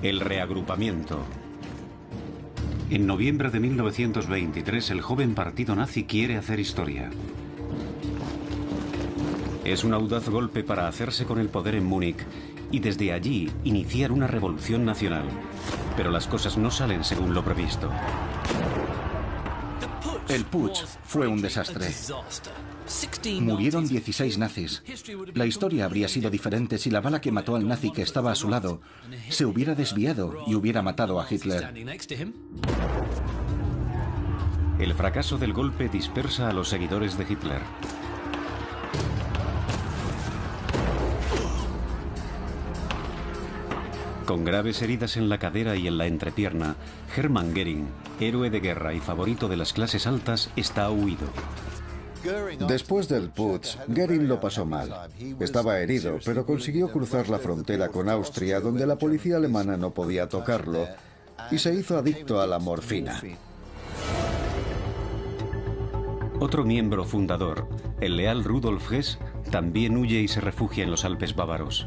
El reagrupamiento. En noviembre de 1923, el joven partido nazi quiere hacer historia. Es un audaz golpe para hacerse con el poder en Múnich y desde allí iniciar una revolución nacional. Pero las cosas no salen según lo previsto. El putsch fue un desastre. Murieron 16 nazis. La historia habría sido diferente si la bala que mató al nazi que estaba a su lado se hubiera desviado y hubiera matado a Hitler. El fracaso del golpe dispersa a los seguidores de Hitler. Con graves heridas en la cadera y en la entrepierna, Hermann Göring, héroe de guerra y favorito de las clases altas, está huido. Después del putsch, Göring lo pasó mal. Estaba herido, pero consiguió cruzar la frontera con Austria, donde la policía alemana no podía tocarlo, y se hizo adicto a la morfina. Otro miembro fundador, el leal Rudolf Hess, también huye y se refugia en los Alpes bávaros.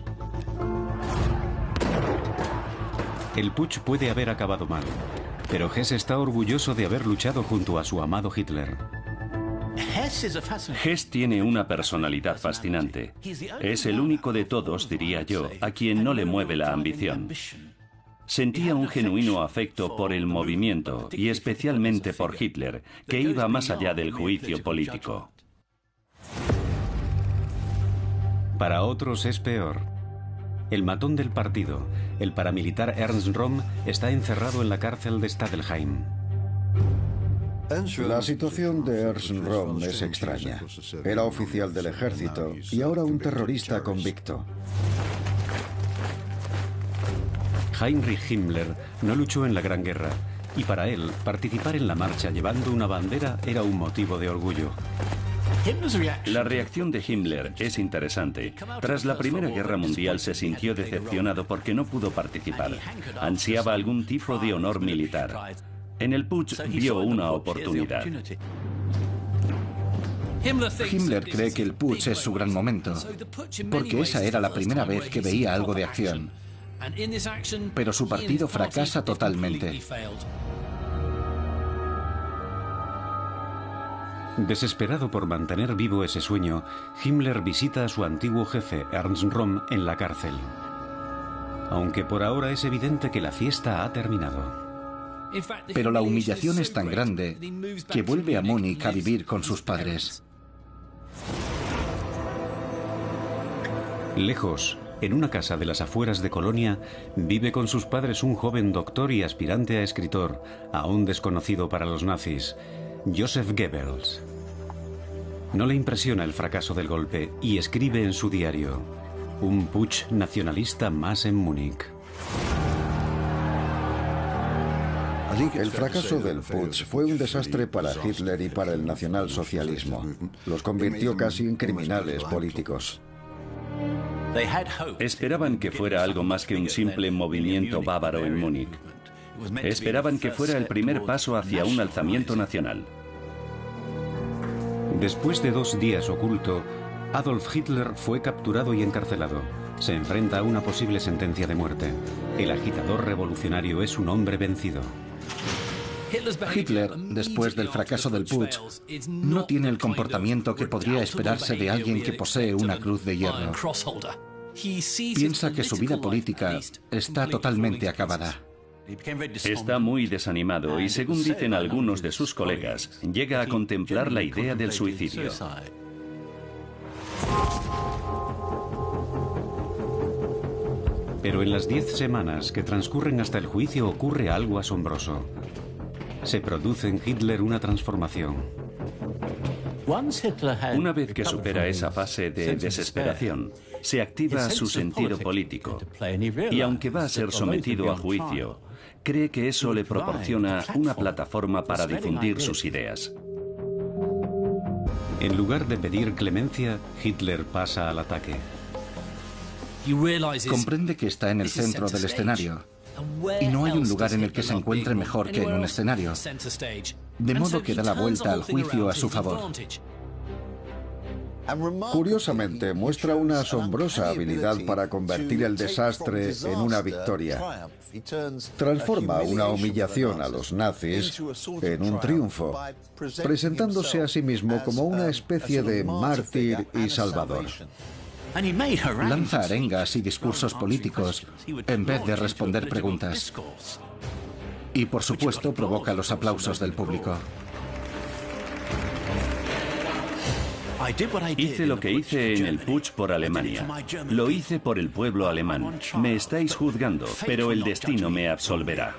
El putsch puede haber acabado mal, pero Hess está orgulloso de haber luchado junto a su amado Hitler. Hess tiene una personalidad fascinante. Es el único de todos, diría yo, a quien no le mueve la ambición. Sentía un genuino afecto por el movimiento y especialmente por Hitler, que iba más allá del juicio político. Para otros es peor. El matón del partido, el paramilitar Ernst Röhm, está encerrado en la cárcel de Stadelheim. La situación de Ernst Röhm es extraña. Era oficial del ejército y ahora un terrorista convicto. Heinrich Himmler no luchó en la Gran Guerra y para él participar en la marcha llevando una bandera era un motivo de orgullo. La reacción de Himmler es interesante. Tras la Primera Guerra Mundial se sintió decepcionado porque no pudo participar. Ansiaba algún tipo de honor militar. En el putsch vio una oportunidad. Himmler cree que el putsch es su gran momento, porque esa era la primera vez que veía algo de acción. Pero su partido fracasa totalmente. Desesperado por mantener vivo ese sueño, Himmler visita a su antiguo jefe, Ernst Röhm, en la cárcel. Aunque por ahora es evidente que la fiesta ha terminado. Pero la humillación es tan grande que vuelve a Múnich a vivir con sus padres. Lejos, en una casa de las afueras de Colonia, vive con sus padres un joven doctor y aspirante a escritor, aún desconocido para los nazis, Joseph Goebbels. No le impresiona el fracaso del golpe y escribe en su diario: un putsch nacionalista más en Múnich. El fracaso del putsch fue un desastre para Hitler y para el nacionalsocialismo. Los convirtió casi en criminales políticos. Esperaban que fuera algo más que un simple movimiento bávaro en Múnich. Esperaban que fuera el primer paso hacia un alzamiento nacional. Después de 2 días oculto, Adolf Hitler fue capturado y encarcelado. Se enfrenta a una posible sentencia de muerte. El agitador revolucionario es un hombre vencido. Hitler, después del fracaso del putsch, no tiene el comportamiento que podría esperarse de alguien que posee una cruz de hierro. Piensa que su vida política está totalmente acabada. Está muy desanimado y, según dicen algunos de sus colegas, llega a contemplar la idea del suicidio. Pero en las 10 semanas que transcurren hasta el juicio ocurre algo asombroso. Se produce en Hitler una transformación. Una vez que supera esa fase de desesperación, se activa su sentido político. Y aunque va a ser sometido a juicio, cree que eso le proporciona una plataforma para difundir sus ideas. En lugar de pedir clemencia, Hitler pasa al ataque. Comprende que está en el centro del escenario y no hay un lugar en el que se encuentre mejor que en un escenario, de modo que da la vuelta al juicio a su favor. Curiosamente, muestra una asombrosa habilidad para convertir el desastre en una victoria. Transforma una humillación a los nazis en un triunfo, presentándose a sí mismo como una especie de mártir y salvador. Lanza arengas y discursos políticos en vez de responder preguntas. Y por supuesto provoca los aplausos del público. Hice lo que hice en el putsch por Alemania. Lo hice por el pueblo alemán. Me estáis juzgando, pero el destino me absolverá.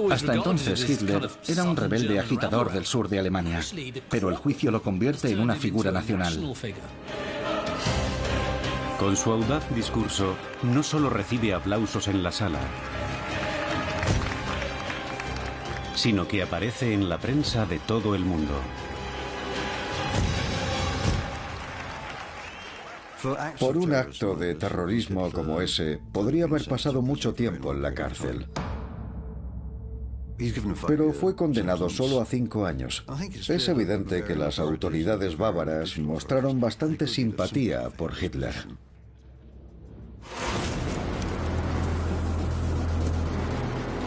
Hasta entonces Hitler era un rebelde agitador del sur de Alemania, pero el juicio lo convierte en una figura nacional. Con su audaz discurso, no solo recibe aplausos en la sala, sino que aparece en la prensa de todo el mundo. Por un acto de terrorismo como ese, podría haber pasado mucho tiempo en la cárcel. Pero fue condenado solo a 5 años. Es evidente que las autoridades bávaras mostraron bastante simpatía por Hitler.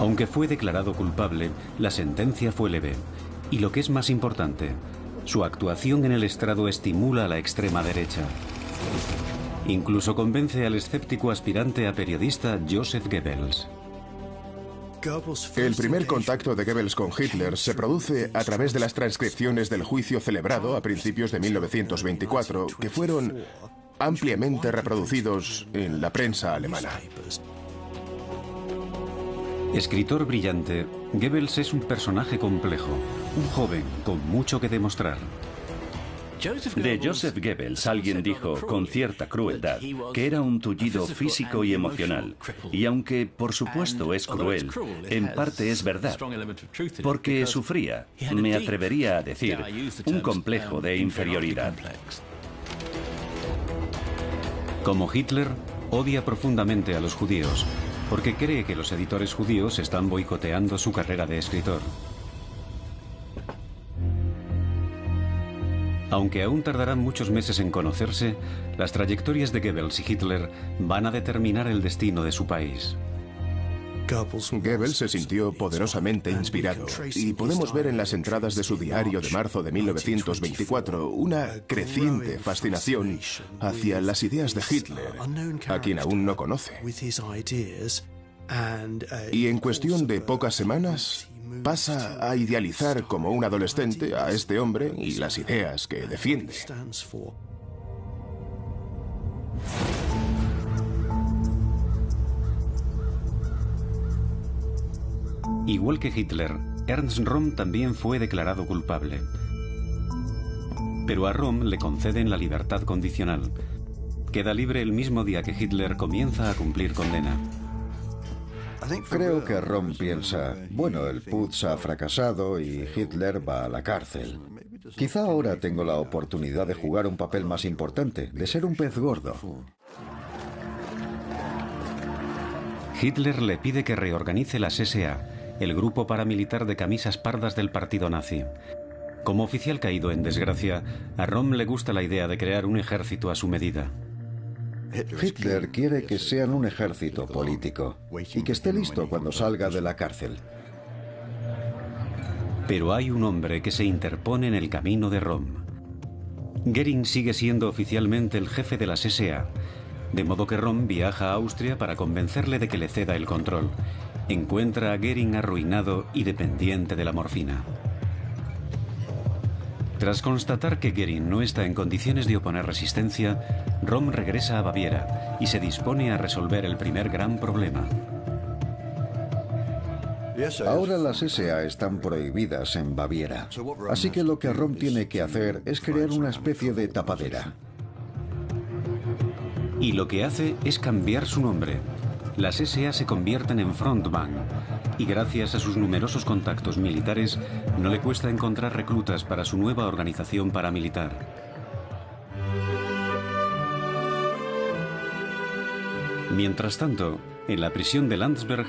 Aunque fue declarado culpable, la sentencia fue leve. Y lo que es más importante, su actuación en el estrado estimula a la extrema derecha. Incluso convence al escéptico aspirante a periodista Joseph Goebbels. El primer contacto de Goebbels con Hitler se produce a través de las transcripciones del juicio celebrado a principios de 1924, que fueron ampliamente reproducidos en la prensa alemana. Escritor brillante, Goebbels es un personaje complejo, un joven con mucho que demostrar. De Joseph Goebbels alguien dijo, con cierta crueldad, que era un tullido físico y emocional. Y aunque, por supuesto, es cruel, en parte es verdad. Porque sufría, me atrevería a decir, un complejo de inferioridad. Como Hitler, odia profundamente a los judíos, porque cree que los editores judíos están boicoteando su carrera de escritor. Aunque aún tardarán muchos meses en conocerse, las trayectorias de Goebbels y Hitler van a determinar el destino de su país. Goebbels se sintió poderosamente inspirado y podemos ver en las entradas de su diario de marzo de 1924 una creciente fascinación hacia las ideas de Hitler, a quien aún no conoce. Y en cuestión de pocas semanas, pasa a idealizar como un adolescente a este hombre y las ideas que defiende. Igual que Hitler, Ernst Röhm también fue declarado culpable. Pero a Röhm le conceden la libertad condicional. Queda libre el mismo día que Hitler comienza a cumplir condena. Creo que Röhm piensa, bueno, el putsch ha fracasado y Hitler va a la cárcel. Quizá ahora tengo la oportunidad de jugar un papel más importante, de ser un pez gordo. Hitler le pide que reorganice las SA, el grupo paramilitar de camisas pardas del partido nazi. Como oficial caído en desgracia, a Röhm le gusta la idea de crear un ejército a su medida. Hitler quiere que sean un ejército político y que esté listo cuando salga de la cárcel. Pero hay un hombre que se interpone en el camino de Röhm. Göring sigue siendo oficialmente el jefe de las SA, de modo que Röhm viaja a Austria para convencerle de que le ceda el control. Encuentra a Göring arruinado y dependiente de la morfina. Tras constatar que Göring no está en condiciones de oponer resistencia, Röhm regresa a Baviera y se dispone a resolver el primer gran problema. Ahora las SA están prohibidas en Baviera, así que lo que Röhm tiene que hacer es crear una especie de tapadera. Y lo que hace es cambiar su nombre. Las SA se convierten en Frontbahn, y gracias a sus numerosos contactos militares, no le cuesta encontrar reclutas para su nueva organización paramilitar. Mientras tanto, en la prisión de Landsberg,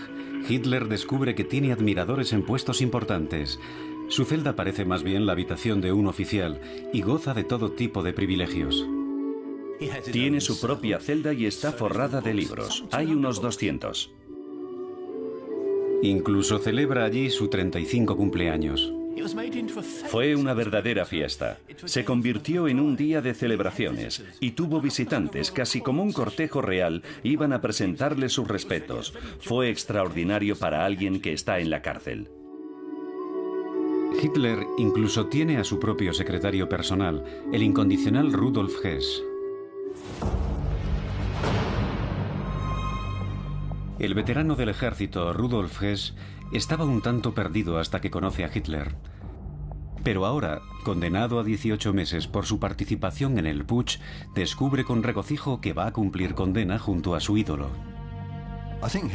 Hitler descubre que tiene admiradores en puestos importantes, Su celda parece más bien la habitación de un oficial y goza de todo tipo de privilegios. Tiene su propia celda y está forrada de libros. Hay unos 200. Incluso celebra allí su 35 cumpleaños. Fue una verdadera fiesta. Se convirtió en un día de celebraciones y tuvo visitantes, casi como un cortejo real, iban a presentarle sus respetos. Fue extraordinario para alguien que está en la cárcel. Hitler incluso tiene a su propio secretario personal, el incondicional Rudolf Hess. El veterano del ejército, Rudolf Hess, estaba un tanto perdido hasta que conoce a Hitler. Pero ahora, condenado a 18 meses por su participación en el putsch, descubre con regocijo que va a cumplir condena junto a su ídolo.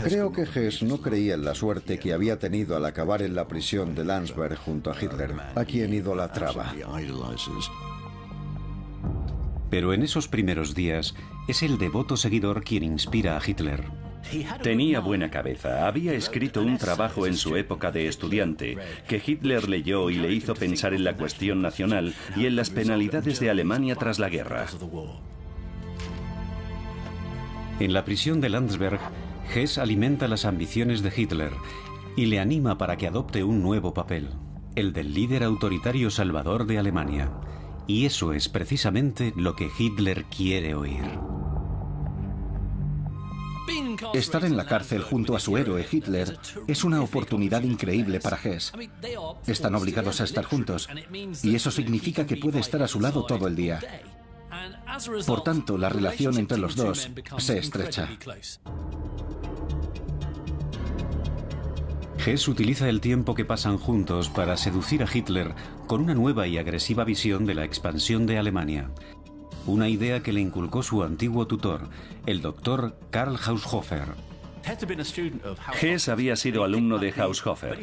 Creo que Hess no creía en la suerte que había tenido al acabar en la prisión de Landsberg junto a Hitler, a quien idolatraba. Pero en esos primeros días, es el devoto seguidor quien inspira a Hitler. Tenía buena cabeza. Había escrito un trabajo en su época de estudiante que Hitler leyó y le hizo pensar en la cuestión nacional y en las penalidades de Alemania tras la guerra. En la prisión de Landsberg, Hess alimenta las ambiciones de Hitler y le anima para que adopte un nuevo papel, el del líder autoritario salvador de Alemania. Y eso es precisamente lo que Hitler quiere oír. Estar en la cárcel junto a su héroe Hitler es una oportunidad increíble para Hess. Están obligados a estar juntos y eso significa que puede estar a su lado todo el día. Por tanto, la relación entre los dos se estrecha. Hess utiliza el tiempo que pasan juntos para seducir a Hitler con una nueva y agresiva visión de la expansión de Alemania. Una idea que le inculcó su antiguo tutor, el doctor Karl Haushofer. Hess había sido alumno de Haushofer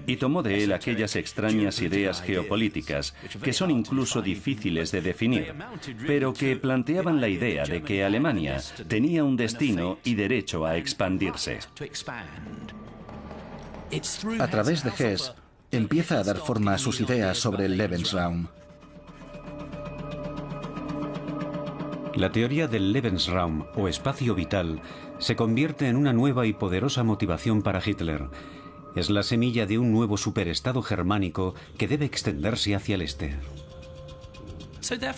y tomó de él aquellas extrañas ideas geopolíticas que son incluso difíciles de definir, pero que planteaban la idea de que Alemania tenía un destino y derecho a expandirse. A través de Hess, empieza a dar forma a sus ideas sobre el Lebensraum. La teoría del Lebensraum, o espacio vital, se convierte en una nueva y poderosa motivación para Hitler. Es la semilla de un nuevo superestado germánico que debe extenderse hacia el este.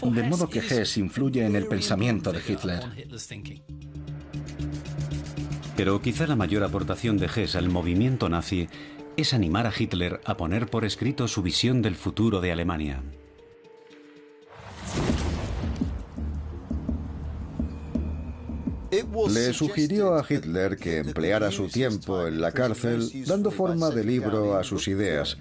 De modo que Hess influye en el pensamiento de Hitler. Pero quizá la mayor aportación de Hess al movimiento nazi es animar a Hitler a poner por escrito su visión del futuro de Alemania. Le sugirió a Hitler que empleara su tiempo en la cárcel dando forma de libro a sus ideas.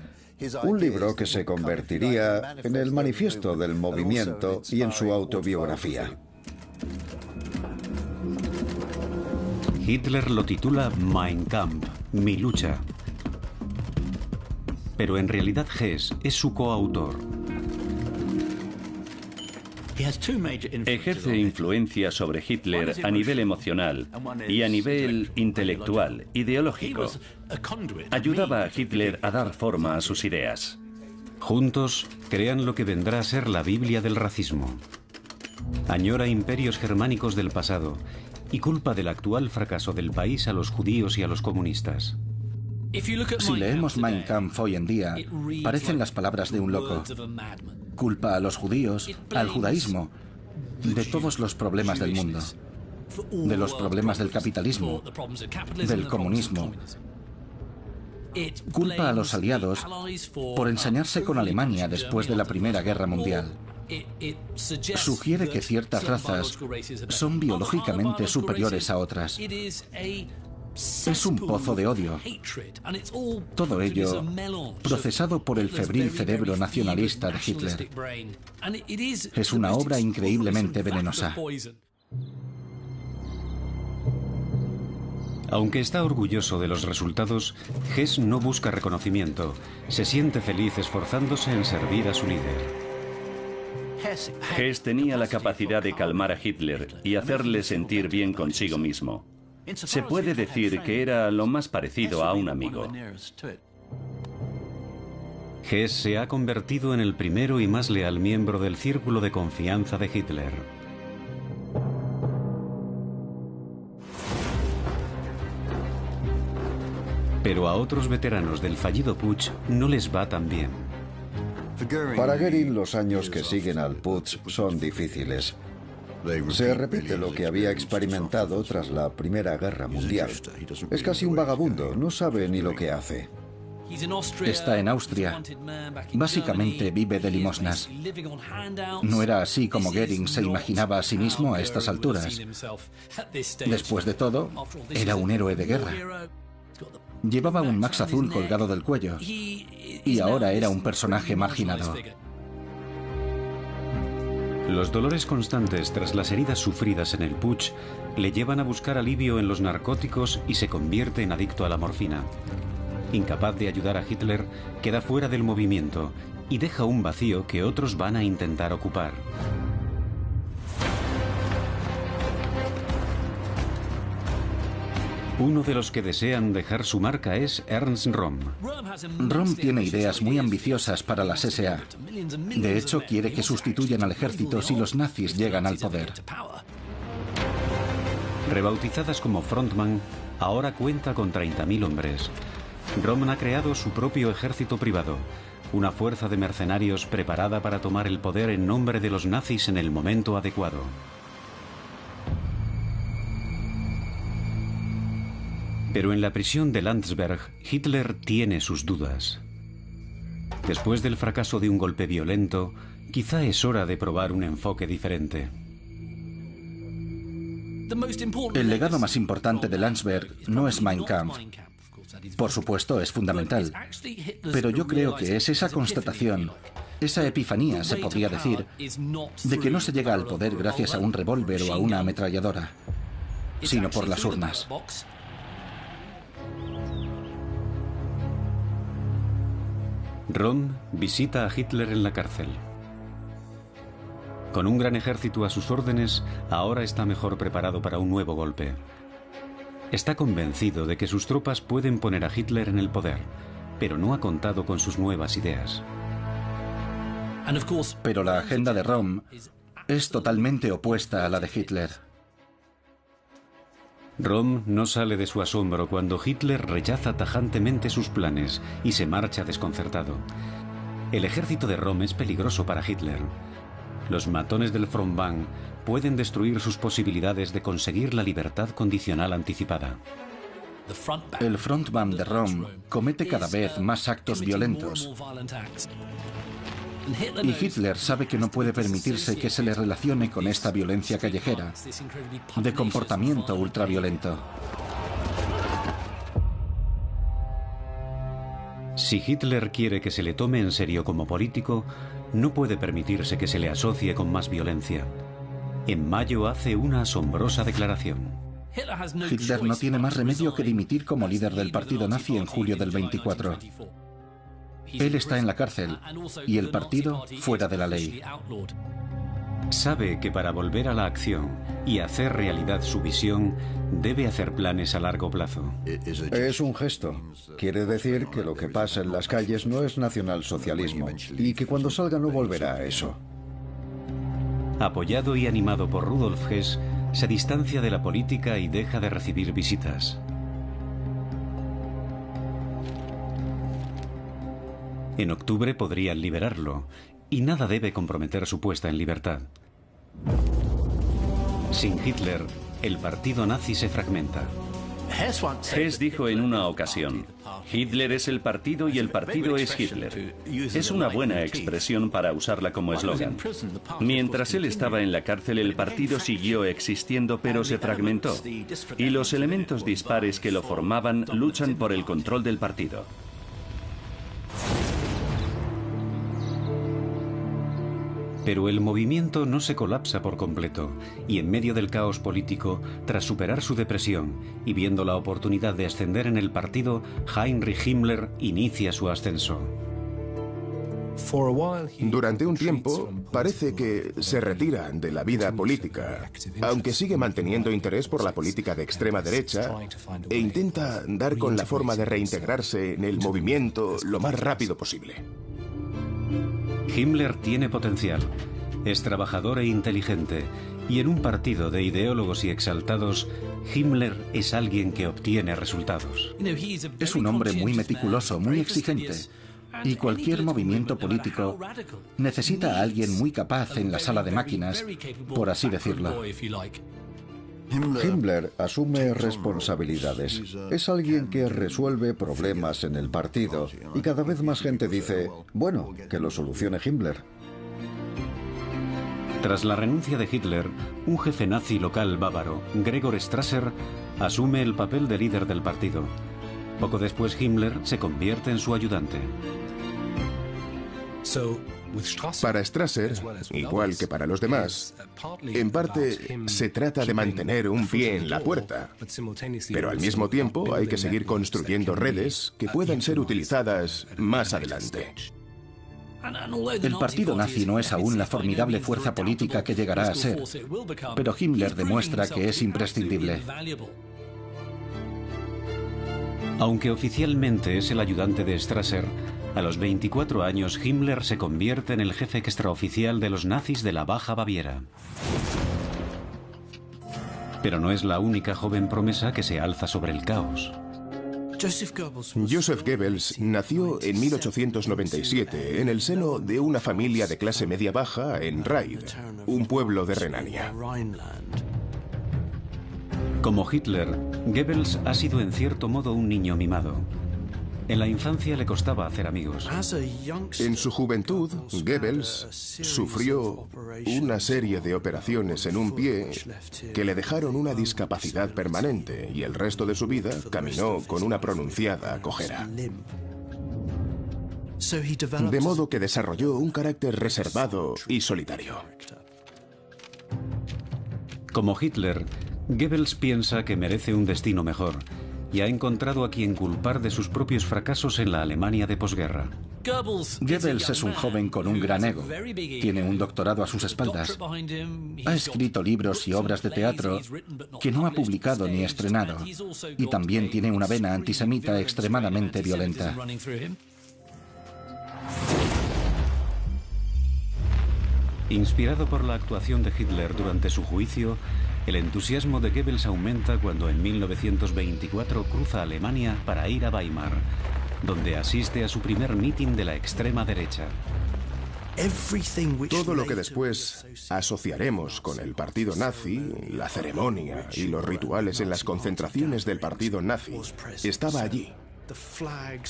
Un libro que se convertiría en el manifiesto del movimiento y en su autobiografía. Hitler lo titula Mein Kampf, mi lucha. Pero en realidad Hess es su coautor. Ejerce influencia sobre Hitler a nivel emocional y a nivel intelectual, ideológico. Ayudaba a Hitler a dar forma a sus ideas. Juntos crean lo que vendrá a ser la Biblia del racismo. Añora imperios germánicos del pasado y culpa del actual fracaso del país a los judíos y a los comunistas. Si leemos Mein Kampf hoy en día, parecen las palabras de un loco. Culpa a los judíos, al judaísmo, de todos los problemas del mundo, de los problemas del capitalismo, del comunismo. Culpa a los aliados por ensañarse con Alemania después de la Primera Guerra Mundial. Sugiere que ciertas razas son biológicamente superiores a otras. Es un pozo de odio. Todo ello procesado por el febril cerebro nacionalista de Hitler. Es una obra increíblemente venenosa. Aunque está orgulloso de los resultados, Hess no busca reconocimiento. Se siente feliz esforzándose en servir a su líder. Hess tenía la capacidad de calmar a Hitler y hacerle sentir bien consigo mismo. Se puede decir que era lo más parecido a un amigo. Hess se ha convertido en el primero y más leal miembro del círculo de confianza de Hitler. Pero a otros veteranos del fallido putsch no les va tan bien. Para Göring, los años que siguen al putsch son difíciles. Se repite lo que había experimentado tras la Primera Guerra Mundial. Es casi un vagabundo, no sabe ni lo que hace. Está en Austria. Básicamente vive de limosnas. No era así como Göring se imaginaba a sí mismo a estas alturas. Después de todo, era un héroe de guerra. Llevaba un Max azul colgado del cuello y ahora era un personaje marginado. Los dolores constantes tras las heridas sufridas en el putsch le llevan a buscar alivio en los narcóticos y se convierte en adicto a la morfina. Incapaz de ayudar a Hitler, queda fuera del movimiento y deja un vacío que otros van a intentar ocupar. Uno de los que desean dejar su marca es Ernst Röhm. Röhm tiene ideas muy ambiciosas para las SA. De hecho, quiere que sustituyan al ejército si los nazis llegan al poder. Rebautizadas como Frontmann, ahora cuenta con 30.000 hombres. Röhm ha creado su propio ejército privado, una fuerza de mercenarios preparada para tomar el poder en nombre de los nazis en el momento adecuado. Pero en la prisión de Landsberg, Hitler tiene sus dudas. Después del fracaso de un golpe violento, quizá es hora de probar un enfoque diferente. El legado más importante de Landsberg no es Mein Kampf. Por supuesto, es fundamental. Pero yo creo que es esa constatación, esa epifanía, se podría decir, de que no se llega al poder gracias a un revólver o a una ametralladora, sino por las urnas. Röhm visita a Hitler en la cárcel. Con un gran ejército a sus órdenes, ahora está mejor preparado para un nuevo golpe. Está convencido de que sus tropas pueden poner a Hitler en el poder, pero no ha contado con sus nuevas ideas. Pero la agenda de Röhm es totalmente opuesta a la de Hitler. Röhm no sale de su asombro cuando Hitler rechaza tajantemente sus planes y se marcha desconcertado. El ejército de Röhm es peligroso para Hitler. Los matones del Frontmann pueden destruir sus posibilidades de conseguir la libertad condicional anticipada. El Frontmann de Röhm comete cada vez más actos violentos. Y Hitler sabe que no puede permitirse que se le relacione con esta violencia callejera, de comportamiento ultraviolento. Si Hitler quiere que se le tome en serio como político, no puede permitirse que se le asocie con más violencia. En mayo hace una asombrosa declaración. Hitler no tiene más remedio que dimitir como líder del partido nazi en julio del 24. Él está en la cárcel y el partido fuera de la ley. Sabe que para volver a la acción y hacer realidad su visión, debe hacer planes a largo plazo. Es un gesto. Quiere decir que lo que pasa en las calles no es nacionalsocialismo y que cuando salga no volverá a eso. Apoyado y animado por Rudolf Hess, se distancia de la política y deja de recibir visitas. En octubre podrían liberarlo, y nada debe comprometer su puesta en libertad. Sin Hitler, el partido nazi se fragmenta. Hess dijo en una ocasión: Hitler es el partido y el partido es Hitler. Es una buena expresión para usarla como eslogan. Mientras él estaba en la cárcel, el partido siguió existiendo, pero se fragmentó. Y los elementos dispares que lo formaban luchan por el control del partido. Pero el movimiento no se colapsa por completo, y en medio del caos político, tras superar su depresión y viendo la oportunidad de ascender en el partido, Heinrich Himmler inicia su ascenso. Durante un tiempo, parece que se retira de la vida política, aunque sigue manteniendo interés por la política de extrema derecha e intenta dar con la forma de reintegrarse en el movimiento lo más rápido posible. Himmler tiene potencial, es trabajador e inteligente, y en un partido de ideólogos y exaltados, Himmler es alguien que obtiene resultados. Es un hombre muy meticuloso, muy exigente, y cualquier movimiento político necesita a alguien muy capaz en la sala de máquinas, por así decirlo. Himmler asume responsabilidades. Es alguien que resuelve problemas en el partido y cada vez más gente dice, bueno, que lo solucione Himmler. Tras la renuncia de Hitler, un jefe nazi local bávaro, Gregor Strasser, asume el papel de líder del partido. Poco después Himmler se convierte en su ayudante. Para Strasser, igual que para los demás, en parte se trata de mantener un pie en la puerta, pero al mismo tiempo hay que seguir construyendo redes que puedan ser utilizadas más adelante. El partido nazi no es aún la formidable fuerza política que llegará a ser, pero Himmler demuestra que es imprescindible. Aunque oficialmente es el ayudante de Strasser, a los 24 años Himmler se convierte en el jefe extraoficial de los nazis de la Baja Baviera. Pero no es la única joven promesa que se alza sobre el caos. Joseph Goebbels nació en 1897 en el seno de una familia de clase media-baja en Ried, un pueblo de Renania. Como Hitler, Goebbels ha sido en cierto modo un niño mimado. En la infancia le costaba hacer amigos. En su juventud, Goebbels sufrió una serie de operaciones en un pie que le dejaron una discapacidad permanente y el resto de su vida caminó con una pronunciada cojera. De modo que desarrolló un carácter reservado y solitario. Como Hitler, Goebbels piensa que merece un destino mejor y ha encontrado a quien culpar de sus propios fracasos en la Alemania de posguerra. Goebbels es un joven con un gran ego. Tiene un doctorado a sus espaldas. Ha escrito libros y obras de teatro que no ha publicado ni estrenado. Y también tiene una vena antisemita extremadamente violenta. Inspirado por la actuación de Hitler durante su juicio, el entusiasmo de Goebbels aumenta cuando en 1924 cruza Alemania para ir a Weimar, donde asiste a su primer mitin de la extrema derecha. Todo lo que después asociaremos con el partido nazi, la ceremonia y los rituales en las concentraciones del partido nazi, estaba allí.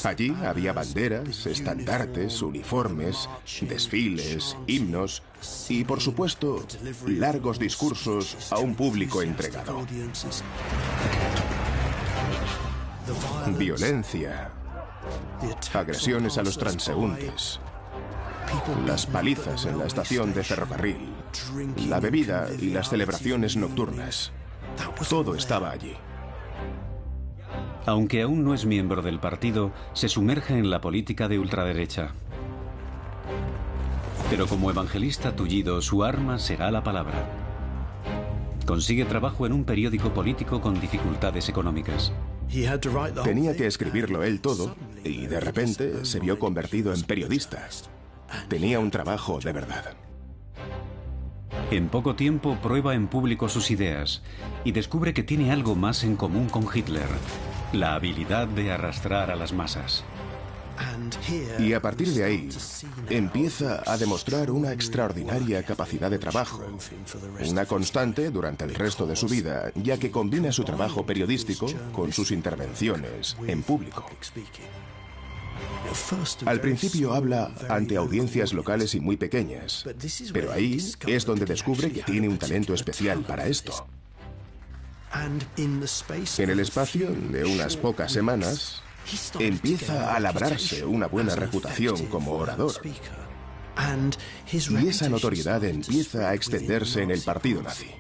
Allí había banderas, estandartes, uniformes, desfiles, himnos y, por supuesto, largos discursos a un público entregado. Violencia, agresiones a los transeúntes, las palizas en la estación de ferrocarril, la bebida y las celebraciones nocturnas. Todo estaba allí. Aunque aún no es miembro del partido, se sumerge en la política de ultraderecha. Pero como evangelista tullido, su arma será la palabra. Consigue trabajo en un periódico político con dificultades económicas. Tenía que escribirlo él todo y de repente se vio convertido en periodista. Tenía un trabajo de verdad. En poco tiempo prueba en público sus ideas y descubre que tiene algo más en común con Hitler: la habilidad de arrastrar a las masas. Y a partir de ahí, empieza a demostrar una extraordinaria capacidad de trabajo, una constante durante el resto de su vida, ya que combina su trabajo periodístico con sus intervenciones en público. Al principio habla ante audiencias locales y muy pequeñas, pero ahí es donde descubre que tiene un talento especial para esto. En el espacio de unas pocas semanas, empieza a labrarse una buena reputación como orador. Y esa notoriedad empieza a extenderse en el partido nazi.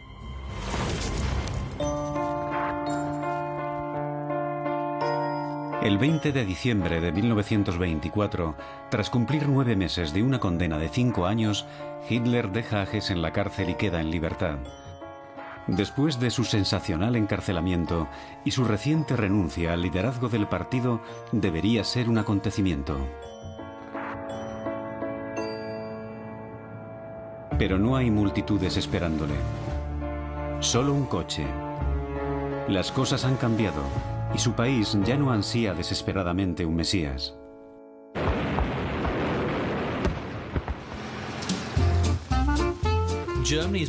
El 20 de diciembre de 1924, tras cumplir 9 meses de una condena de 5 años, Hitler deja a Hess en la cárcel y queda en libertad. Después de su sensacional encarcelamiento y su reciente renuncia al liderazgo del partido, debería ser un acontecimiento. Pero no hay multitudes esperándole. Solo un coche. Las cosas han cambiado y su país ya no ansía desesperadamente un Mesías.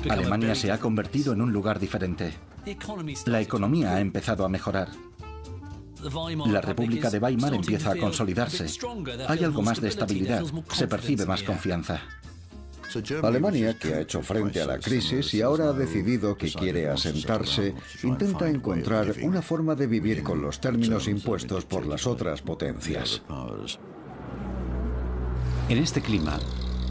Alemania se ha convertido en un lugar diferente. La economía ha empezado a mejorar. La República de Weimar empieza a consolidarse. Hay algo más de estabilidad. Se percibe más confianza. Alemania, que ha hecho frente a la crisis y ahora ha decidido que quiere asentarse, intenta encontrar una forma de vivir con los términos impuestos por las otras potencias. En este clima,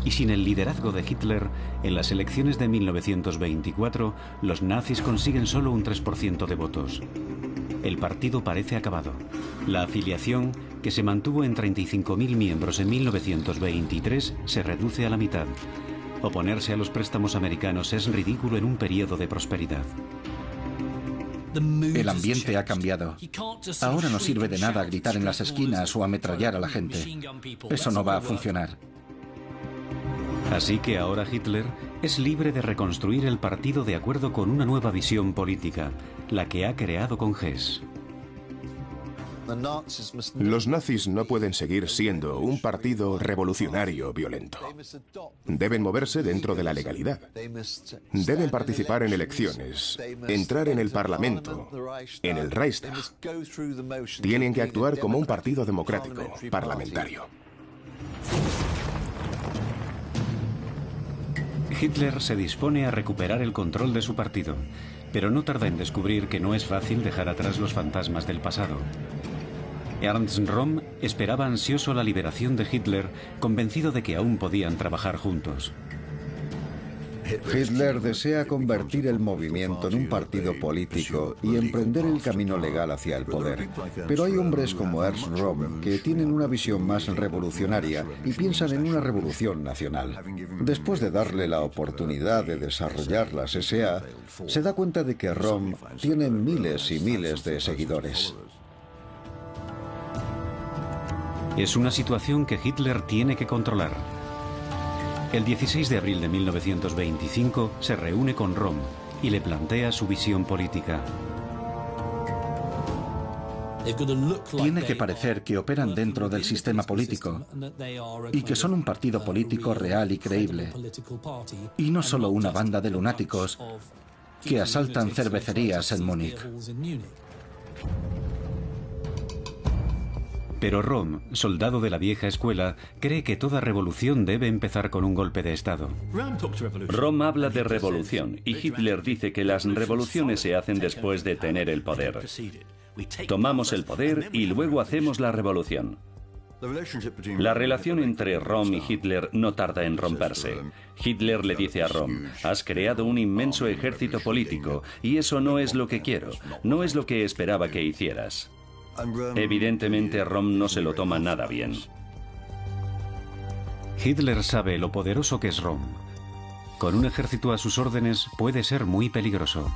y sin el liderazgo de Hitler, en las elecciones de 1924, los nazis consiguen solo un 3% de votos. El partido parece acabado. La afiliación, que se mantuvo en 35.000 miembros en 1923, se reduce a la mitad. Oponerse a los préstamos americanos es ridículo en un periodo de prosperidad. El ambiente ha cambiado. Ahora no sirve de nada gritar en las esquinas o ametrallar a la gente. Eso no va a funcionar. Así que ahora Hitler es libre de reconstruir el partido de acuerdo con una nueva visión política, la que ha creado con Hess. Los nazis no pueden seguir siendo un partido revolucionario violento. Deben moverse dentro de la legalidad. Deben participar en elecciones, entrar en el Parlamento, en el Reichstag. Tienen que actuar como un partido democrático, parlamentario. Hitler se dispone a recuperar el control de su partido, pero no tarda en descubrir que no es fácil dejar atrás los fantasmas del pasado. Ernst Röhm esperaba ansioso la liberación de Hitler, convencido de que aún podían trabajar juntos. Hitler desea convertir el movimiento en un partido político y emprender el camino legal hacia el poder. Pero hay hombres como Ernst Röhm que tienen una visión más revolucionaria y piensan en una revolución nacional. Después de darle la oportunidad de desarrollar las SA, se da cuenta de que Röhm tiene miles y miles de seguidores. Es una situación que Hitler tiene que controlar. El 16 de abril de 1925 se reúne con Röhm y le plantea su visión política. Tiene que parecer que operan dentro del sistema político y que son un partido político real y creíble, y no solo una banda de lunáticos que asaltan cervecerías en Múnich. Pero Röhm, soldado de la vieja escuela, cree que toda revolución debe empezar con un golpe de Estado. Röhm habla de revolución y Hitler dice que las revoluciones se hacen después de tener el poder. Tomamos el poder y luego hacemos la revolución. La relación entre Röhm y Hitler no tarda en romperse. Hitler le dice a Röhm: has creado un inmenso ejército político y eso no es lo que quiero, no es lo que esperaba que hicieras. Evidentemente, Röhm no se lo toma nada bien. Hitler sabe lo poderoso que es Röhm. Con un ejército a sus órdenes puede ser muy peligroso.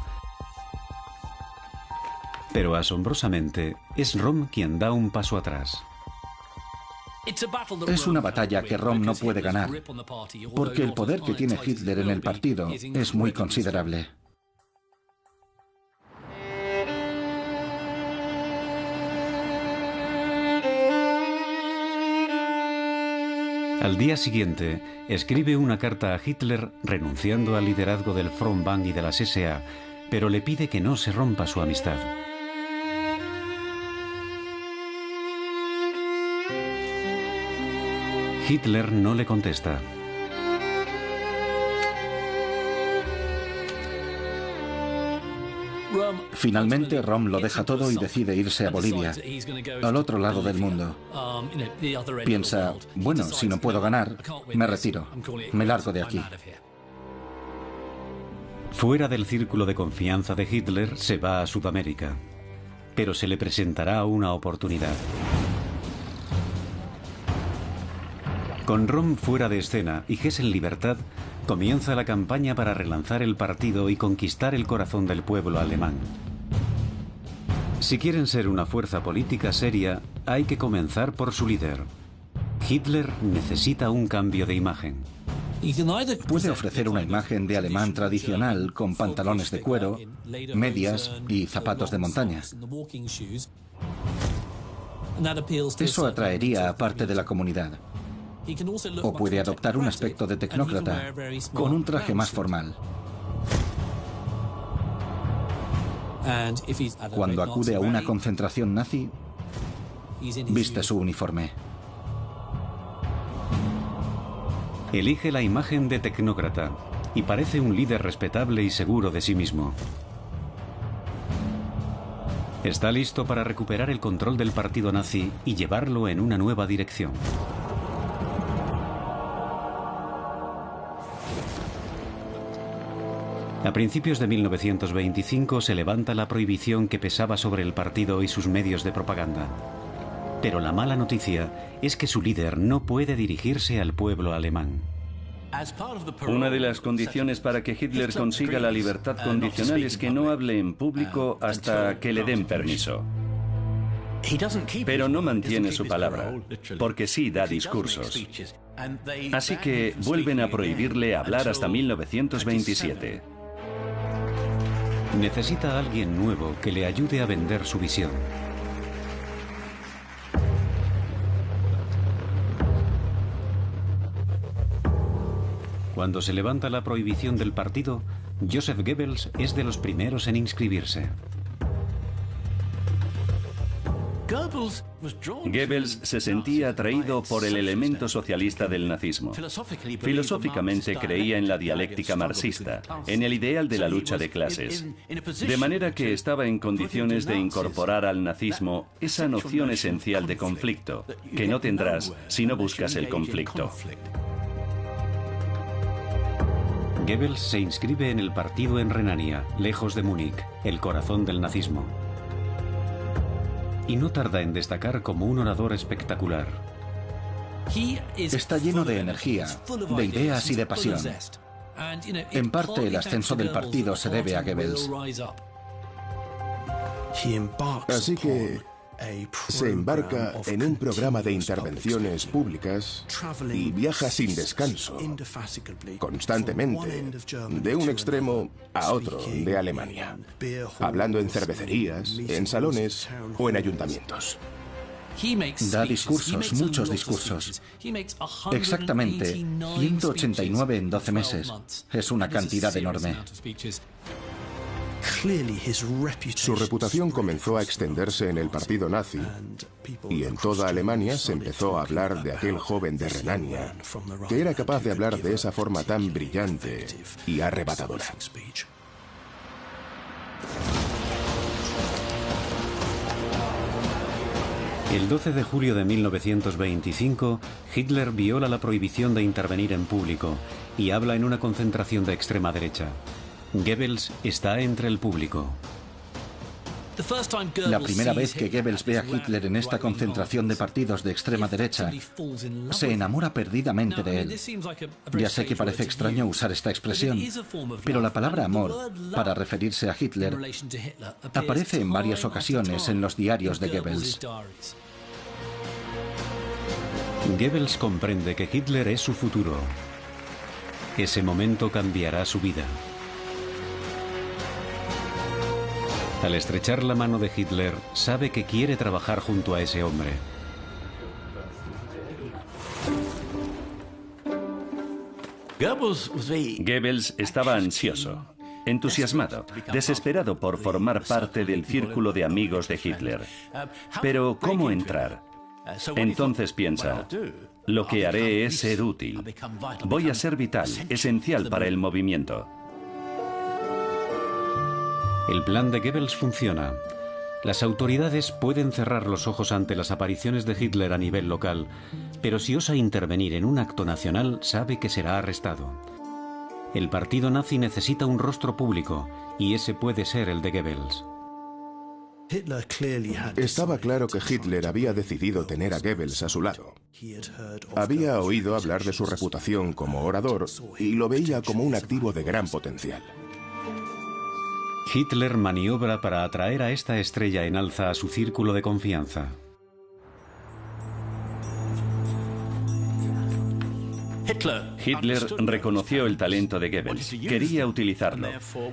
Pero asombrosamente, es Röhm quien da un paso atrás. Es una batalla que Röhm no puede ganar, porque el poder que tiene Hitler en el partido es muy considerable. Al día siguiente, escribe una carta a Hitler renunciando al liderazgo del Frontbang y de las SA, pero le pide que no se rompa su amistad. Hitler no le contesta. Finalmente, Röhm lo deja todo y decide irse a Bolivia, al otro lado del mundo. Piensa, bueno, si no puedo ganar, me retiro, me largo de aquí. Fuera del círculo de confianza de Hitler, se va a Sudamérica, pero se le presentará una oportunidad. Con Röhm fuera de escena y Hess en libertad, comienza la campaña para relanzar el partido y conquistar el corazón del pueblo alemán. Si quieren ser una fuerza política seria, hay que comenzar por su líder. Hitler necesita un cambio de imagen. Puede ofrecer una imagen de alemán tradicional con pantalones de cuero, medias y zapatos de montaña. Eso atraería a parte de la comunidad. O puede adoptar un aspecto de tecnócrata con un traje más formal. Cuando acude a una concentración nazi, viste su uniforme. Elige la imagen de tecnócrata y parece un líder respetable y seguro de sí mismo. Está listo para recuperar el control del partido nazi y llevarlo en una nueva dirección. A principios de 1925 se levanta la prohibición que pesaba sobre el partido y sus medios de propaganda. Pero la mala noticia es que su líder no puede dirigirse al pueblo alemán. Una de las condiciones para que Hitler consiga la libertad condicional es que no hable en público hasta que le den permiso. Pero no mantiene su palabra, porque sí da discursos. Así que vuelven a prohibirle hablar hasta 1927. Necesita a alguien nuevo que le ayude a vender su visión. Cuando se levanta la prohibición del partido, Joseph Goebbels es de los primeros en inscribirse. Goebbels se sentía atraído por el elemento socialista del nazismo. Filosóficamente creía en la dialéctica marxista, en el ideal de la lucha de clases, de manera que estaba en condiciones de incorporar al nazismo esa noción esencial de conflicto, que no tendrás si no buscas el conflicto. Goebbels se inscribe en el partido en Renania, lejos de Múnich, el corazón del nazismo. Y no tarda en destacar como un orador espectacular. Está lleno de energía, de ideas y de pasión. En parte, el ascenso del partido se debe a Goebbels. Así que se embarca en un programa de intervenciones públicas y viaja sin descanso, constantemente, de un extremo a otro de Alemania, hablando en cervecerías, en salones o en ayuntamientos. Da discursos, muchos discursos. Exactamente 189 en 12 meses. Es una cantidad enorme. Su reputación comenzó a extenderse en el partido nazi y en toda Alemania se empezó a hablar de aquel joven de Renania que era capaz de hablar de esa forma tan brillante y arrebatadora. El 12 de julio de 1925, Hitler viola la prohibición de intervenir en público y habla en una concentración de extrema derecha. Goebbels está entre el público. La primera vez que Goebbels ve a Hitler en esta concentración de partidos de extrema derecha, se enamora perdidamente de él. Ya sé que parece extraño usar esta expresión, pero la palabra amor, para referirse a Hitler, aparece en varias ocasiones en los diarios de Goebbels. Goebbels comprende que Hitler es su futuro. Ese momento cambiará su vida. Al estrechar la mano de Hitler, sabe que quiere trabajar junto a ese hombre. Goebbels estaba ansioso, entusiasmado, desesperado por formar parte del círculo de amigos de Hitler. Pero, ¿cómo entrar? Entonces piensa, lo que haré es ser útil. Voy a ser vital, esencial para el movimiento. El plan de Goebbels funciona. Las autoridades pueden cerrar los ojos ante las apariciones de Hitler a nivel local, pero si osa intervenir en un acto nacional, sabe que será arrestado. El partido nazi necesita un rostro público, y ese puede ser el de Goebbels. Estaba claro que Hitler había decidido tener a Goebbels a su lado. Había oído hablar de su reputación como orador y lo veía como un activo de gran potencial. Hitler maniobra para atraer a esta estrella en alza a su círculo de confianza. Hitler reconoció el talento de Goebbels, quería utilizarlo,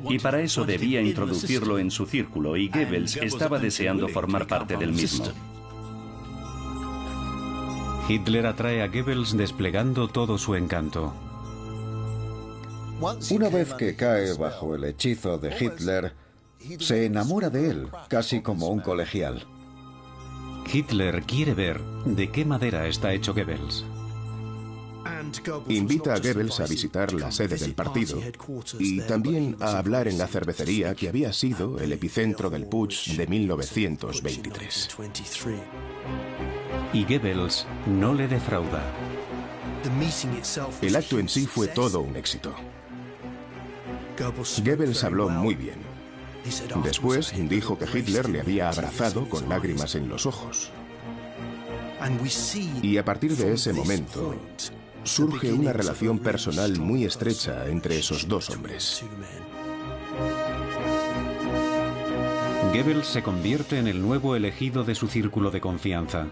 y para eso debía introducirlo en su círculo, y Goebbels estaba deseando formar parte del mismo. Hitler atrae a Goebbels desplegando todo su encanto. Una vez que cae bajo el hechizo de Hitler, se enamora de él, casi como un colegial. Hitler quiere ver de qué madera está hecho Goebbels. Invita a Goebbels a visitar la sede del partido y también a hablar en la cervecería que había sido el epicentro del putsch de 1923. Y Goebbels no le defrauda. El acto en sí fue todo un éxito. Goebbels habló muy bien. Después dijo que Hitler le había abrazado con lágrimas en los ojos. Y a partir de ese momento surge una relación personal muy estrecha entre esos dos hombres. Goebbels se convierte en el nuevo elegido de su círculo de confianza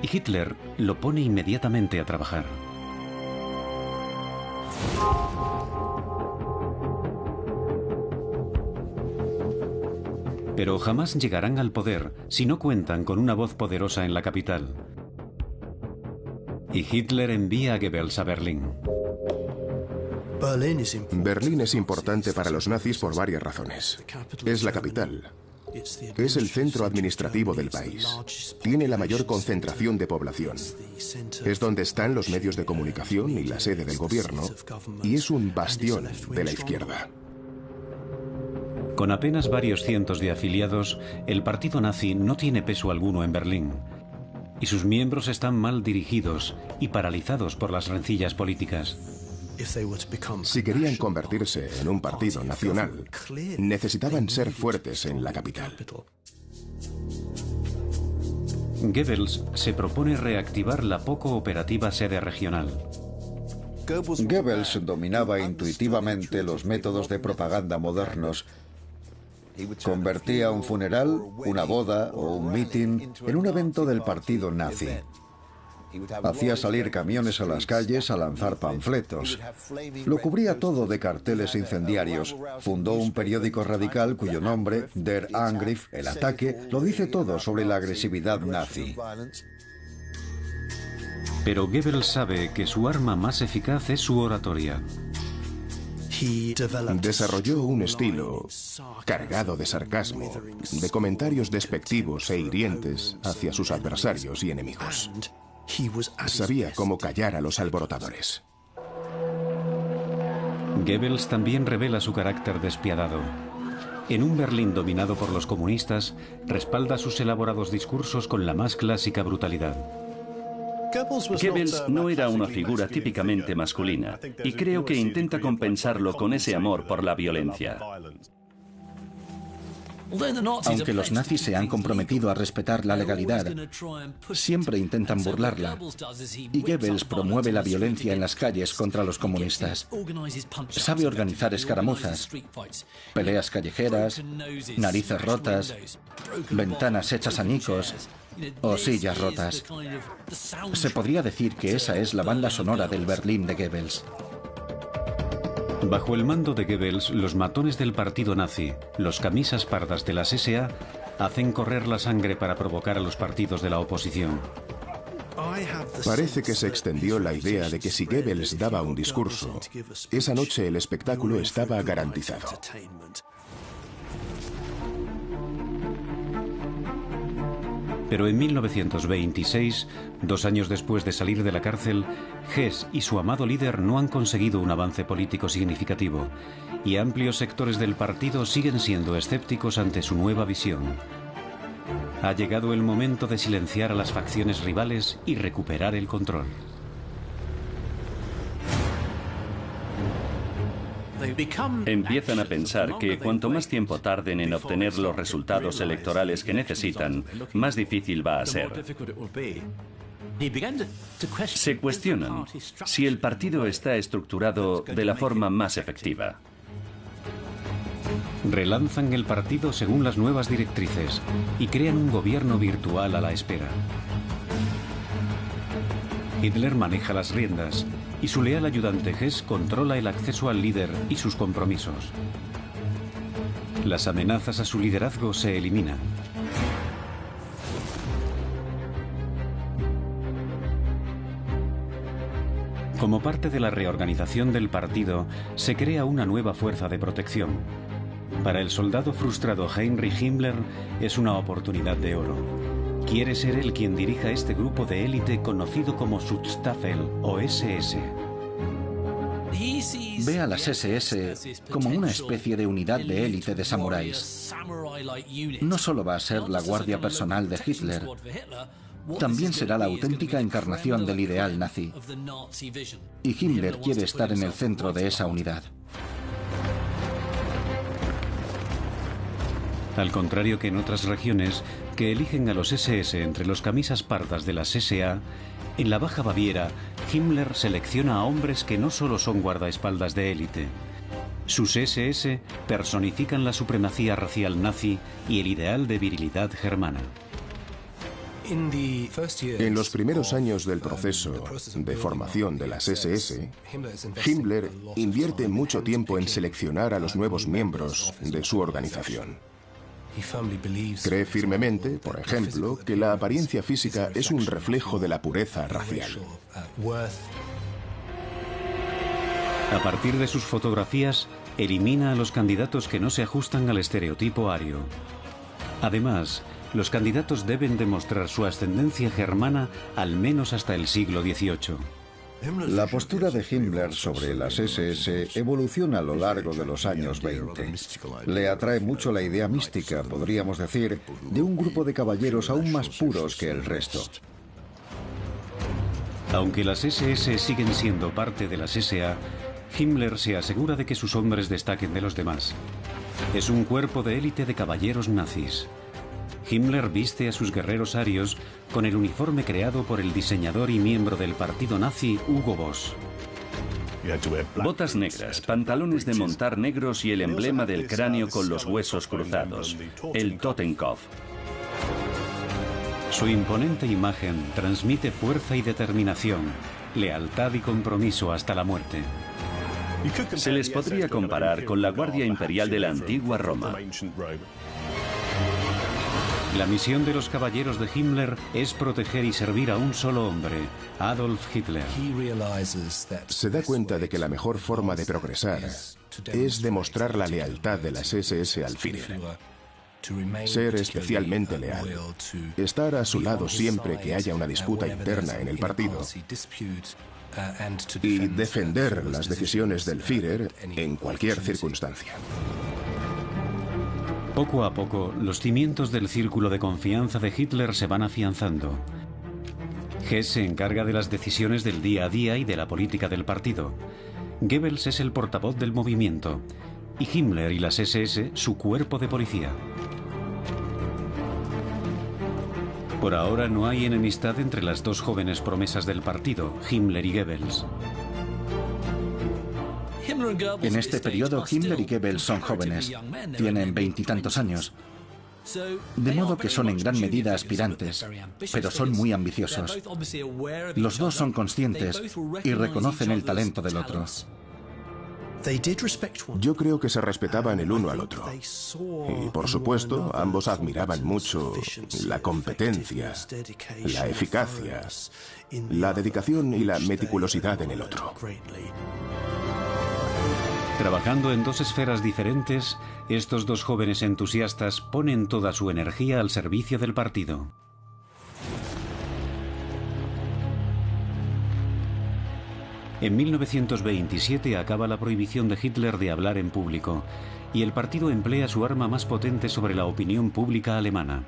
y Hitler lo pone inmediatamente a trabajar. Pero jamás llegarán al poder si no cuentan con una voz poderosa en la capital. Y Hitler envía a Goebbels a Berlín. Berlín es importante para los nazis por varias razones. Es la capital. Es el centro administrativo del país. Tiene la mayor concentración de población. Es donde están los medios de comunicación y la sede del gobierno. Y es un bastión de la izquierda. Con apenas varios cientos de afiliados, el partido nazi no tiene peso alguno en Berlín. Y sus miembros están mal dirigidos y paralizados por las rencillas políticas. Si querían convertirse en un partido nacional, necesitaban ser fuertes en la capital. Goebbels se propone reactivar la poco operativa sede regional. Goebbels dominaba intuitivamente los métodos de propaganda modernos. Convertía un funeral, una boda o un mitin en un evento del partido nazi. Hacía salir camiones a las calles a lanzar panfletos. Lo cubría todo de carteles incendiarios. Fundó un periódico radical cuyo nombre, Der Angriff, el ataque, lo dice todo sobre la agresividad nazi. Pero Goebbels sabe que su arma más eficaz es su oratoria. Desarrolló un estilo cargado de sarcasmo, de comentarios despectivos e hirientes hacia sus adversarios y enemigos. Sabía cómo callar a los alborotadores. Goebbels también revela su carácter despiadado. En un Berlín dominado por los comunistas, respalda sus elaborados discursos con la más clásica brutalidad. Goebbels no era una figura típicamente masculina, y creo que intenta compensarlo con ese amor por la violencia. Aunque los nazis se han comprometido a respetar la legalidad, siempre intentan burlarla. Y Goebbels promueve la violencia en las calles contra los comunistas. Sabe organizar escaramuzas, peleas callejeras, narices rotas, ventanas hechas añicos o sillas rotas. Se podría decir que esa es la banda sonora del Berlín de Goebbels. Bajo el mando de Goebbels, los matones del partido nazi, los camisas pardas de las SA, hacen correr la sangre para provocar a los partidos de la oposición. Parece que se extendió la idea de que si Goebbels daba un discurso, esa noche el espectáculo estaba garantizado. Pero en 1926, 2 años después de salir de la cárcel, Hess y su amado líder no han conseguido un avance político significativo, y amplios sectores del partido siguen siendo escépticos ante su nueva visión. Ha llegado el momento de silenciar a las facciones rivales y recuperar el control. Empiezan a pensar que cuanto más tiempo tarden en obtener los resultados electorales que necesitan, más difícil va a ser. Se cuestionan si el partido está estructurado de la forma más efectiva. Relanzan el partido según las nuevas directrices y crean un gobierno virtual a la espera. Hitler maneja las riendas y su leal ayudante Hess controla el acceso al líder y sus compromisos. Las amenazas a su liderazgo se eliminan. Como parte de la reorganización del partido, se crea una nueva fuerza de protección. Para el soldado frustrado Heinrich Himmler es una oportunidad de oro. Quiere ser él quien dirija este grupo de élite conocido como Schutzstaffel o SS. Ve a las SS como una especie de unidad de élite de samuráis. No solo va a ser la guardia personal de Hitler, también será la auténtica encarnación del ideal nazi. Y Himmler quiere estar en el centro de esa unidad. Al contrario que en otras regiones, que eligen a los SS entre los camisas pardas de las SA, en la Baja Baviera, Himmler selecciona a hombres que no solo son guardaespaldas de élite. Sus SS personifican la supremacía racial nazi y el ideal de virilidad germana. En los primeros años del proceso de formación de las SS, Himmler invierte mucho tiempo en seleccionar a los nuevos miembros de su organización. Cree firmemente, por ejemplo, que la apariencia física es un reflejo de la pureza racial. A partir de sus fotografías, elimina a los candidatos que no se ajustan al estereotipo ario. Además, los candidatos deben demostrar su ascendencia germana al menos hasta el siglo XVIII. La postura de Himmler sobre las SS evoluciona a lo largo de los años 20. Le atrae mucho la idea mística, podríamos decir, de un grupo de caballeros aún más puros que el resto. Aunque las SS siguen siendo parte de las SA, Himmler se asegura de que sus hombres destaquen de los demás. Es un cuerpo de élite de caballeros nazis. Himmler viste a sus guerreros arios con el uniforme creado por el diseñador y miembro del partido nazi Hugo Boss. Botas negras, pantalones de montar negros y el emblema del cráneo con los huesos cruzados, el Totenkopf. Su imponente imagen transmite fuerza y determinación, lealtad y compromiso hasta la muerte. Se les podría comparar con la Guardia Imperial de la antigua Roma. La misión de los caballeros de Himmler es proteger y servir a un solo hombre, Adolf Hitler. Se da cuenta de que la mejor forma de progresar es demostrar la lealtad de las SS al Führer. Ser especialmente leal. Estar a su lado siempre que haya una disputa interna en el partido. Y defender las decisiones del Führer en cualquier circunstancia. Poco a poco, los cimientos del círculo de confianza de Hitler se van afianzando. Hess se encarga de las decisiones del día a día y de la política del partido. Goebbels es el portavoz del movimiento. Y Himmler y las SS su cuerpo de policía. Por ahora no hay enemistad entre las dos jóvenes promesas del partido, Himmler y Goebbels. En este periodo, Himmler y Goebbels son jóvenes, tienen 20 y tantos años, de modo que son en gran medida aspirantes, pero son muy ambiciosos. Los dos son conscientes y reconocen el talento del otro. Yo creo que se respetaban el uno al otro. Y, por supuesto, ambos admiraban mucho la competencia, la eficacia, la dedicación y la meticulosidad en el otro. Trabajando en dos esferas diferentes, estos dos jóvenes entusiastas ponen toda su energía al servicio del partido. En 1927 acaba la prohibición de Hitler de hablar en público, y el partido emplea su arma más potente sobre la opinión pública alemana.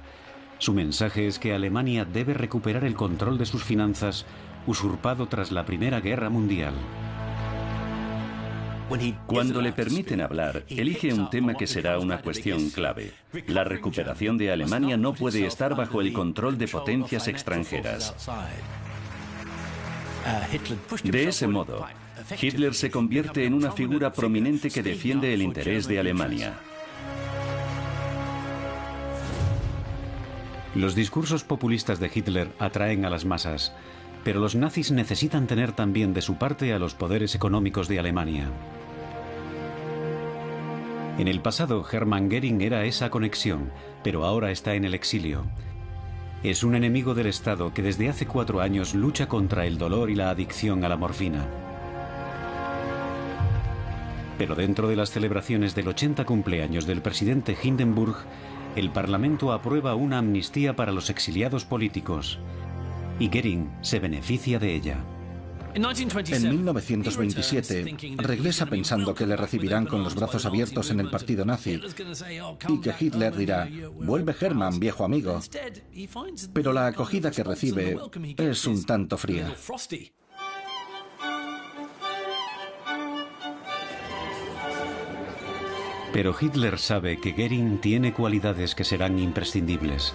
Su mensaje es que Alemania debe recuperar el control de sus finanzas, usurpado tras la Primera Guerra Mundial. Cuando le permiten hablar, elige un tema que será una cuestión clave. La recuperación de Alemania no puede estar bajo el control de potencias extranjeras. De ese modo, Hitler se convierte en una figura prominente que defiende el interés de Alemania. Los discursos populistas de Hitler atraen a las masas. pero los nazis necesitan tener también de su parte a los poderes económicos de Alemania. En el pasado, Hermann Göring era esa conexión, pero ahora está en el exilio. Es un enemigo del Estado que desde hace 4 años lucha contra el dolor y la adicción a la morfina. Pero dentro de las celebraciones del 80 cumpleaños del presidente Hindenburg, el Parlamento aprueba una amnistía para los exiliados políticos. Y Göring se beneficia de ella. En 1927 regresa pensando que le recibirán con los brazos abiertos en el partido nazi y que Hitler dirá: vuelve Hermann, viejo amigo. Pero la acogida que recibe es un tanto fría. Pero Hitler sabe que Göring tiene cualidades que serán imprescindibles.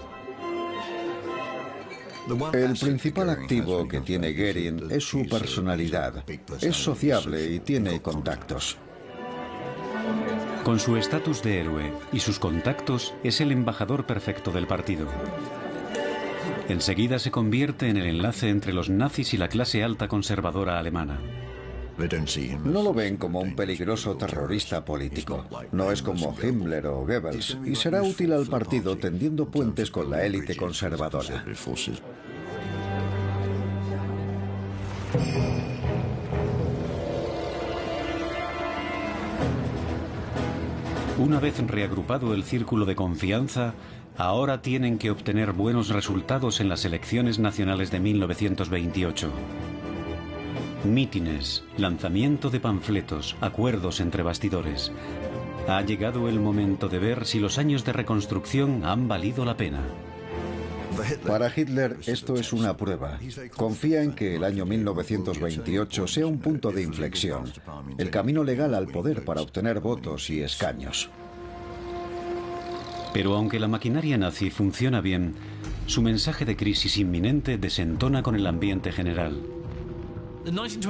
El principal activo que tiene Göring es su personalidad. Es sociable y tiene contactos. Con su estatus de héroe y sus contactos, es el embajador perfecto del partido. Enseguida se convierte en el enlace entre los nazis y la clase alta conservadora alemana. No lo ven como un peligroso terrorista político. No es como Himmler o Goebbels, y será útil al partido tendiendo puentes con la élite conservadora. Una vez reagrupado el círculo de confianza, ahora tienen que obtener buenos resultados en las elecciones nacionales de 1928. Mítines, lanzamiento de panfletos, acuerdos entre bastidores. Ha llegado el momento de ver si los años de reconstrucción han valido la pena. Para Hitler esto es una prueba. Confía en que el año 1928 sea un punto de inflexión, el camino legal al poder para obtener votos y escaños. Pero aunque la maquinaria nazi funciona bien, su mensaje de crisis inminente desentona con el ambiente general.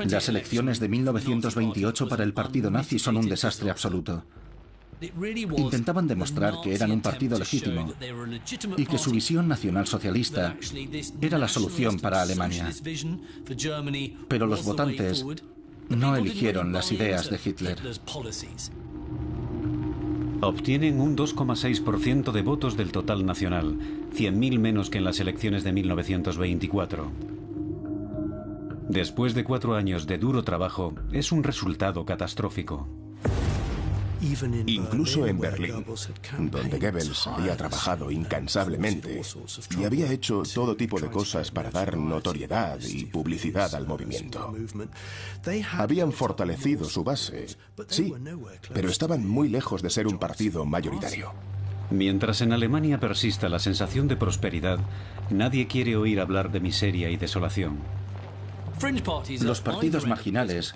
Las elecciones de 1928 para el partido nazi son un desastre absoluto. Intentaban demostrar que eran un partido legítimo y que su visión nacionalsocialista era la solución para Alemania. Pero los votantes no eligieron las ideas de Hitler. Obtienen un 2,6% de votos del total nacional, 100.000 menos que en las elecciones de 1924. Después de 4 años de duro trabajo, es un resultado catastrófico. Incluso en Berlín, donde Goebbels había trabajado incansablemente y había hecho todo tipo de cosas para dar notoriedad y publicidad al movimiento. Habían fortalecido su base, sí, pero estaban muy lejos de ser un partido mayoritario. Mientras en Alemania persista la sensación de prosperidad, nadie quiere oír hablar de miseria y desolación. Los partidos marginales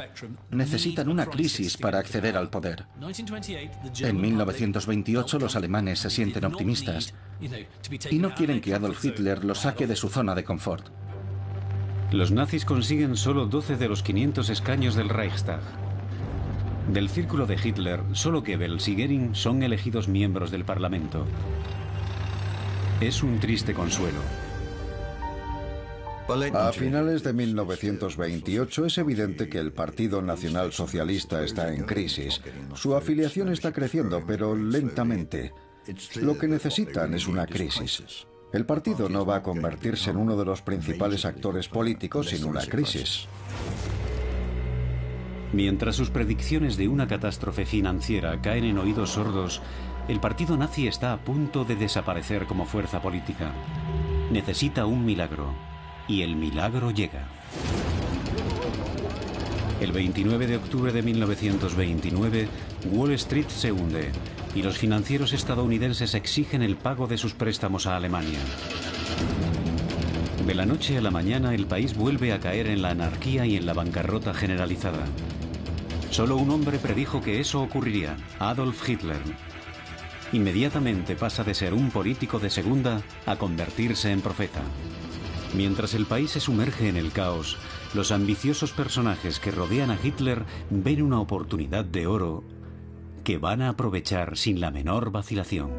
necesitan una crisis para acceder al poder. En 1928 los alemanes se sienten optimistas y no quieren que Adolf Hitler los saque de su zona de confort. Los nazis consiguen solo 12 de los 500 escaños del Reichstag. Del círculo de Hitler, solo Goebbels y Göring son elegidos miembros del Parlamento. Es un triste consuelo. A finales de 1928 es evidente que el Partido Nacional Socialista está en crisis. Su afiliación está creciendo, pero lentamente. Lo que necesitan es una crisis. El partido no va a convertirse en uno de los principales actores políticos sin una crisis. Mientras sus predicciones de una catástrofe financiera caen en oídos sordos, el partido nazi está a punto de desaparecer como fuerza política. Necesita un milagro. Y el milagro llega. El 29 de octubre de 1929, Wall Street se hunde y los financieros estadounidenses exigen el pago de sus préstamos a Alemania. De la noche a la mañana, el país vuelve a caer en la anarquía y en la bancarrota generalizada. Solo un hombre predijo que eso ocurriría: Adolf Hitler. Inmediatamente pasa de ser un político de segunda a convertirse en profeta. Mientras el país se sumerge en el caos, los ambiciosos personajes que rodean a Hitler ven una oportunidad de oro que van a aprovechar sin la menor vacilación.